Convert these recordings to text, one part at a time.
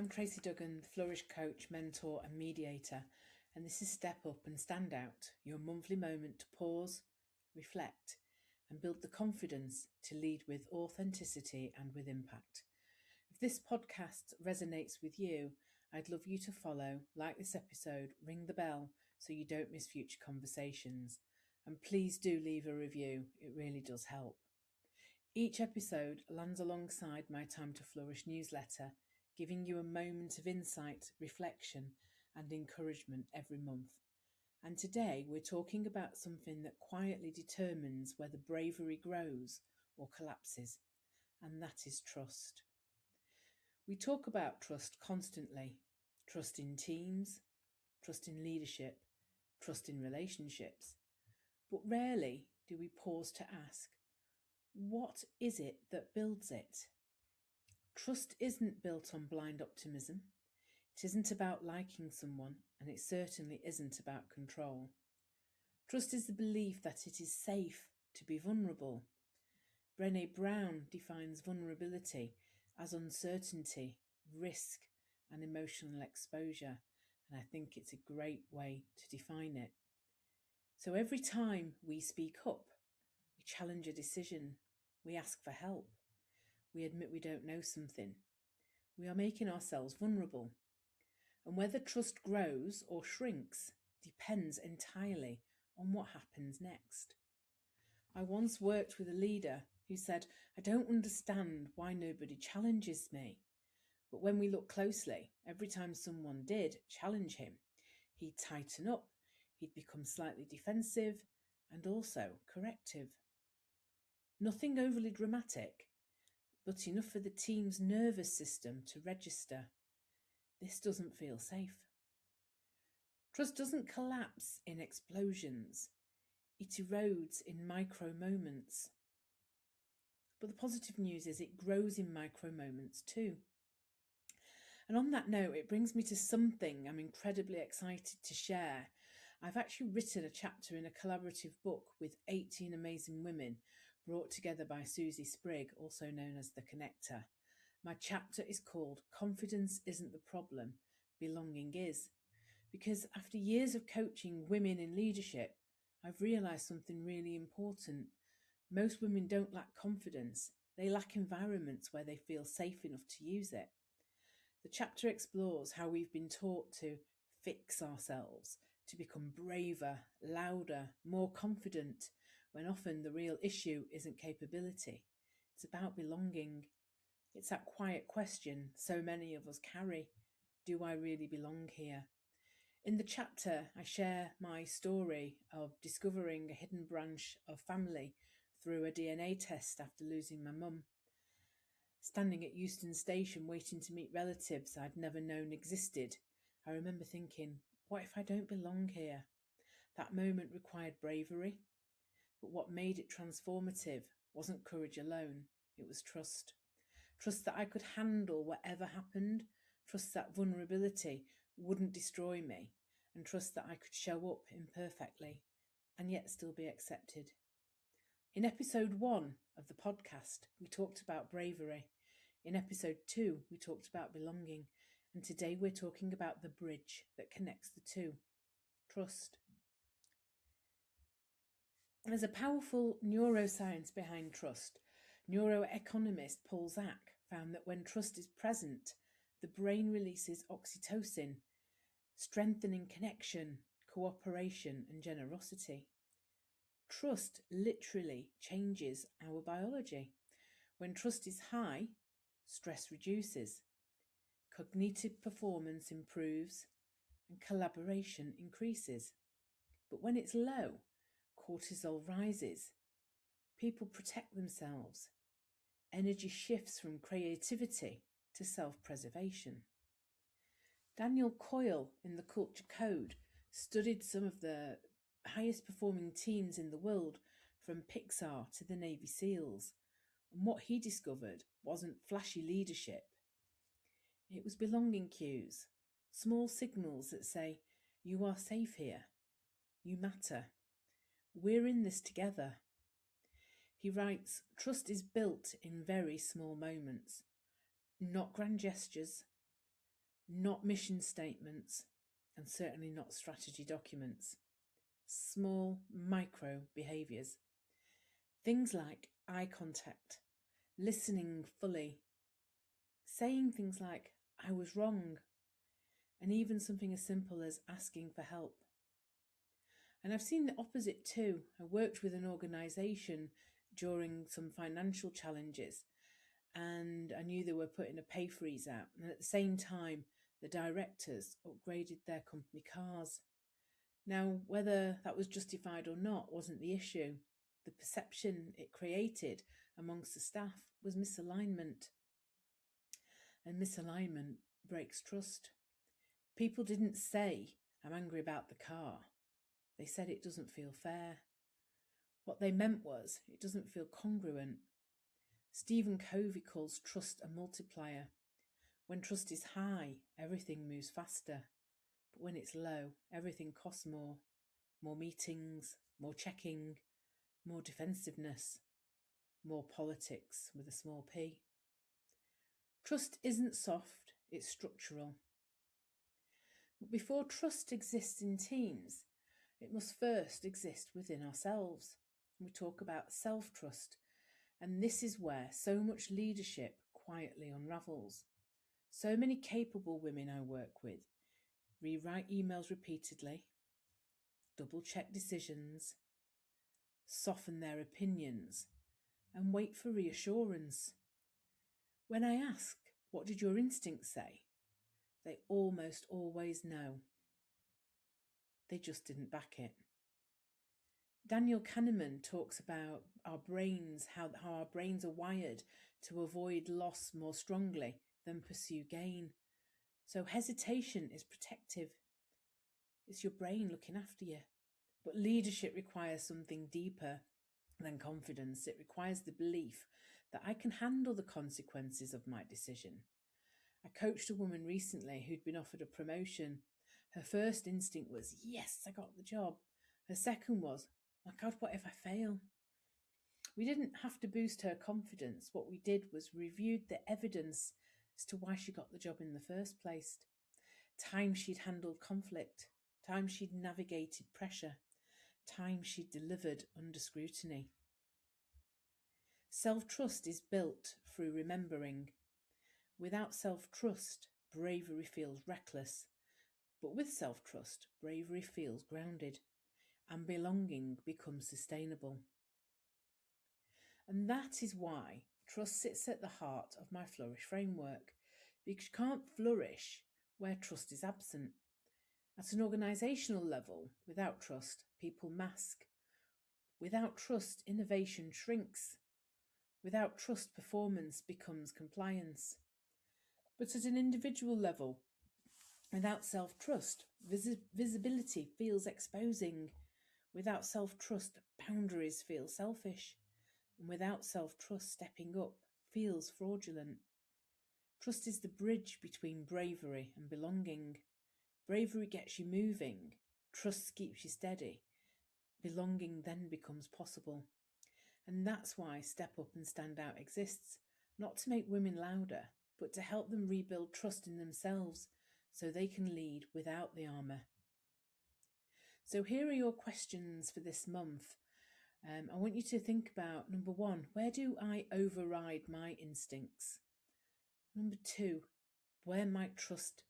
Tracy Duggan, Flourish coach, mentor and mediator, and this is Step Up and Stand Out, your monthly moment to pause, reflect and build the confidence to lead with authenticity and with impact. If this podcast resonates with you, I'd love you to follow, like this episode, ring the bell so you don't miss future conversations. And please do leave a review, it really does help. Each episode lands alongside my Time to Flourish newsletter, giving you a moment of insight, reflection and encouragement every month. And today we're talking about something that quietly determines whether bravery grows or collapses, and that is trust. We talk about trust constantly. Trust in teams, trust in leadership, trust in relationships. But rarely do we pause to ask, what is it that builds it? Trust isn't built on blind optimism. It isn't about liking someone, and it certainly isn't about control. Trust is the belief that it is safe to be vulnerable. Brené Brown defines vulnerability as uncertainty, risk, and emotional exposure, and I think it's a great way to define it. So every time we speak up, we challenge a decision, we ask for help, we admit we don't know something, we are making ourselves vulnerable. And whether trust grows or shrinks depends entirely on what happens next. I once worked with a leader who said, I don't understand why nobody challenges me. But when we look closely, every time someone did challenge him, he'd tighten up, he'd become slightly defensive and also corrective. Nothing overly dramatic, but enough for the team's nervous system to register. This doesn't feel safe. Trust doesn't collapse in explosions. It erodes in micro moments. But the positive news is it grows in micro moments too. And on that note, it brings me to something I'm incredibly excited to share. I've actually written a chapter in a collaborative book with 18 amazing women brought together by Susie Sprigg, also known as The Connector. My chapter is called Confidence Isn't the Problem, Belonging Is. Because after years of coaching women in leadership, I've realised something really important. Most women don't lack confidence. They lack environments where they feel safe enough to use it. The chapter explores how we've been taught to fix ourselves, to become braver, louder, more confident, when often the real issue isn't capability. It's about belonging. It's that quiet question so many of us carry. Do I really belong here? In the chapter, I share my story of discovering a hidden branch of family through a DNA test after losing my mum. Standing at Euston Station waiting to meet relatives I'd never known existed, I remember thinking, what if I don't belong here? That moment required bravery, but what made it transformative wasn't courage alone, it was trust. Trust that I could handle whatever happened, trust that vulnerability wouldn't destroy me, and trust that I could show up imperfectly and yet still be accepted. In episode 1 of the podcast, we talked about bravery. In episode 2, we talked about belonging. And today we're talking about the bridge that connects the two, trust. There's a powerful neuroscience behind trust. Neuroeconomist Paul Zak found that when trust is present, the brain releases oxytocin, strengthening connection, cooperation and generosity. Trust literally changes our biology. When trust is high, stress reduces, cognitive performance improves, and collaboration increases. But when it's low, cortisol rises. People protect themselves. Energy shifts from creativity to self-preservation. Daniel Coyle in the Culture Code studied some of the highest performing teams in the world, from Pixar to the Navy SEALs. And what he discovered wasn't flashy leadership. It was belonging cues, small signals that say, you are safe here, you matter, we're in this together. He writes, trust is built in very small moments, not grand gestures, not mission statements, and certainly not strategy documents. Small, micro behaviours. Things like eye contact, listening fully, saying things like, I was wrong, and even something as simple as asking for help. And I've seen the opposite too. I worked with an organisation during some financial challenges, and I knew they were putting a pay freeze out. And at the same time, the directors upgraded their company cars. Now, whether that was justified or not wasn't the issue. The perception it created amongst the staff was misalignment. And misalignment breaks trust. People didn't say, I'm angry about the car. They said it doesn't feel fair. What they meant was, it doesn't feel congruent. Stephen Covey calls trust a multiplier. When trust is high, everything moves faster. But when it's low, everything costs more. More meetings, more checking, more defensiveness, more politics with a small p. Trust isn't soft, it's structural. But before trust exists in teams, it must first exist within ourselves. We talk about self-trust, and this is where so much leadership quietly unravels. So many capable women I work with rewrite emails repeatedly, double-check decisions, soften their opinions, and wait for reassurance. When I ask, what did your instincts say? They almost always know. They just didn't back it. Daniel Kahneman talks about our brains, how our brains are wired to avoid loss more strongly than pursue gain. So hesitation is protective. It's your brain looking after you. But leadership requires something deeper than confidence. It requires the belief that I can handle the consequences of my decision. I coached a woman recently who'd been offered a promotion. Her first instinct was, yes, I got the job. Her second was, my God, what if I fail? We didn't have to boost her confidence. What we did was reviewed the evidence as to why she got the job in the first place. Time she'd handled conflict, time she'd navigated pressure, time she'd delivered under scrutiny. Self-trust is built through remembering. Without self-trust, bravery feels reckless. But with self-trust, bravery feels grounded, and belonging becomes sustainable. And that is why trust sits at the heart of my Flourish framework, because you can't flourish where trust is absent. At an organisational level, without trust, people mask. Without trust, innovation shrinks. Without trust, performance becomes compliance. But at an individual level, without self-trust, visibility feels exposing. Without self-trust, boundaries feel selfish. And without self-trust, stepping up feels fraudulent. Trust is the bridge between bravery and belonging. Bravery gets you moving. Trust keeps you steady. Belonging then becomes possible. And that's why Step Up and Stand Out exists, not to make women louder, but to help them rebuild trust in themselves so they can lead without the armour. So here are your questions for this month. I want you to think about, number one, where do I override my instincts? Number two, where might trust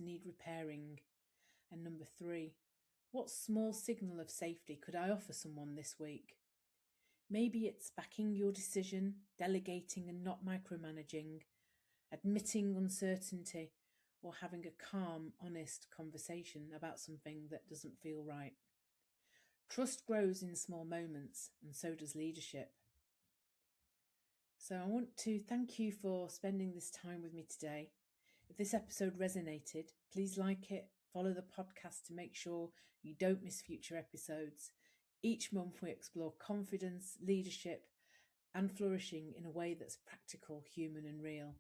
need repairing? And number three, what small signal of safety could I offer someone this week? Maybe it's backing your decision, delegating and not micromanaging, admitting uncertainty, or having a calm, honest conversation about something that doesn't feel right. Trust grows in small moments, and so does leadership. So I want to thank you for spending this time with me today. If this episode resonated, please like it, follow the podcast to make sure you don't miss future episodes. Each month we explore confidence, leadership, and flourishing in a way that's practical, human, and real.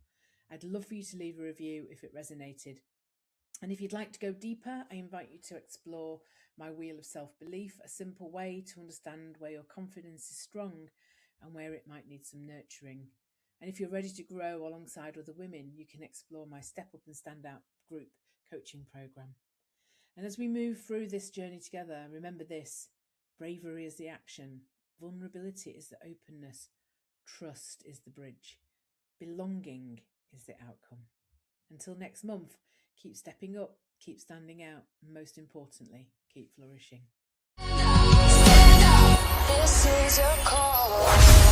I'd love for you to leave a review if it resonated. And if you'd like to go deeper, I invite you to explore my Wheel of Self-Belief, a simple way to understand where your confidence is strong and where it might need some nurturing. And if you're ready to grow alongside other women, you can explore my Step Up and Stand Out group coaching program. And as we move through this journey together, remember this: bravery is the action, vulnerability is the openness, trust is the bridge, belonging is the outcome. Until next month, keep stepping up, keep standing out, and most importantly, keep flourishing. This is your call.